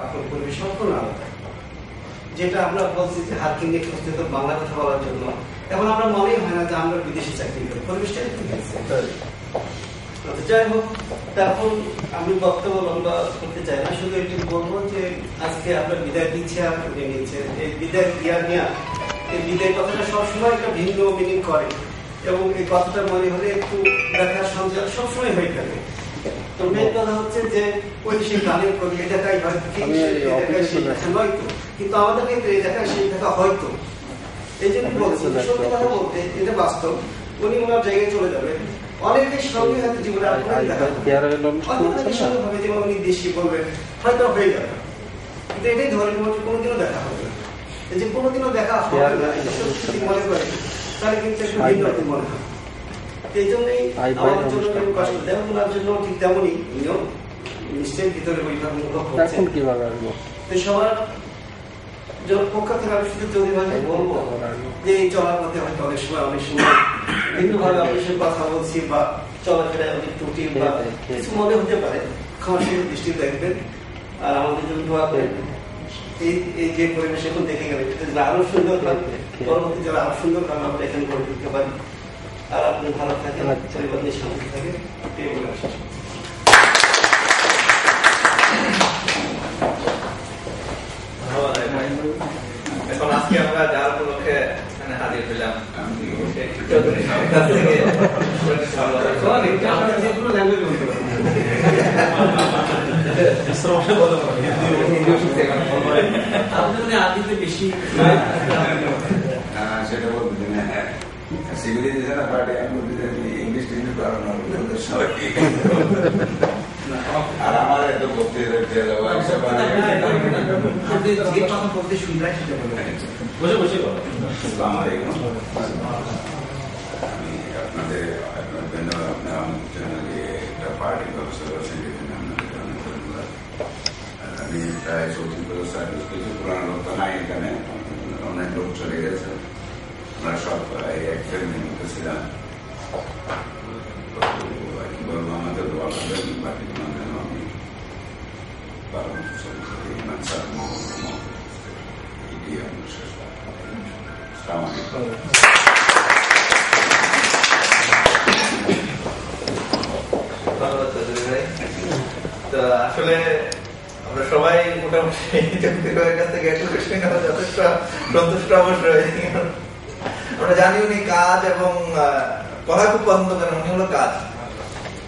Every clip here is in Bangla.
পরিবেশ সম্পূর্ণ আলাদা। যেটা আমরা বলছি যে হারকে নিয়ে প্রস্তুত বাংলা কথা বলার জন্য, এখন আমরা মনেই হয় না যে আমরা বিদেশে চাকরি করি, পরিবেশটা ঠিক আছে। যাই হোক, এখন আমি বক্তব্য লম্বা করতে চাই না, শুধু একটু বলবো যে আজকে আপনার বিদায় দিচ্ছে নিচ্ছে, এই বিদায় দিয়া নেওয়া, এই বিদায় কথাটা সবসময় একটা ভিন্ন মিনিং করে এবং এই কথাটা মনে হলে একটু দেখার সঞ্চার সবসময় হয়ে থাকে। তো মেন কথা হচ্ছে যে ওই সেই গানের কবি এই দেখাই হয়তো, নয়তো, কিন্তু আমাদের ক্ষেত্রে এই দেখা সেই দেখা হয়তো। এই জন্য বলছি সত্যি কথা বলতে, এটা বাস্তব। উনি ওনার জায়গায় চলে যাবেন, অনেকের সঙ্গে হয়তো জীবনে অনেকের সঙ্গে ভাবে যেমন উনি দেশি বলবেন, হয়তো হয়ে যাবে, কিন্তু এটাই ধরে কোনোদিনও দেখা হবে না। এই যে কোনোদিনও দেখা হবে না এটা সত্যি মনে করে, তাহলে কিন্তু একটু ভিন্ন রকম মনে হয়। এই জন্যই আমাদের জন্য কষ্ট দেয়, ওনার জন্য ঠিক তেমনই নিয়ম নিশ্চয়ই ভিতরে এখন কিভাবে আসবো সবার পক্ষ থেকে আমি শুধু চৌধুরী ভাইকে বলবো যে এই চলার পথে হয়তো অনেক সময় ভিন্নভাবে আপনার সাথে কথা বলছি বা চলাফেরায় অনেক ত্রুটি বা কিছু মনে হতে পারে, ক্ষমার সাথে দৃষ্টি দেখবেন আর আমাদের জন্য দোয়া করেন। এই যে পরিবেশ এখন দেখে গেলে এটা আরো সুন্দর লাগবে, পরবর্তী যারা আরো সুন্দর কারণ আমরা এখানে করে দিতে পারি। আর আপনি ভালো থাকেন, পরিবার নিয়ে শান্তি থাকে। এখন আজকে আমরা যার উপলক্ষে এখানে হাজির হইলাম, বেশি সেটা বলতে সিভিলি দিয়েছে না পার্টি, আমি বলতে ইংলিশ টিংলিশ করানো আর আমার একটা বলতে আমি আপনাদের একটা পার্টি ব্যবস্থা করছেন, যেখানে আপনাদের অনেক ধন্যবাদ। আমি প্রায় 14 সার্ভিস কিছু পুরানো লোক তো নাই এখানে, অনেক লোক চলে গেছে, আমরা সব এক ফ্যামিলির মধ্যে ছিলাম। বলবো আমাদের দোয়া করবেন, বাকি তোমার যেন আমি 12 বছর আসলে আমরা সবাই মোটামুটি কাছ থেকে যথেষ্ট সন্তুষ্ট অবশ্যই। আমরা জানি উনি কাজ এবং পড়া খুব পছন্দ করেন, উনি হলো কাজ,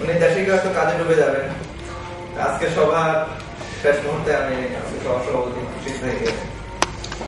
উনি দেশে হয়তো কাজে ডুবে যাবেন। আজকে সবার শেষ মুহূর্তে আমি সভাপতি খুশি থেকে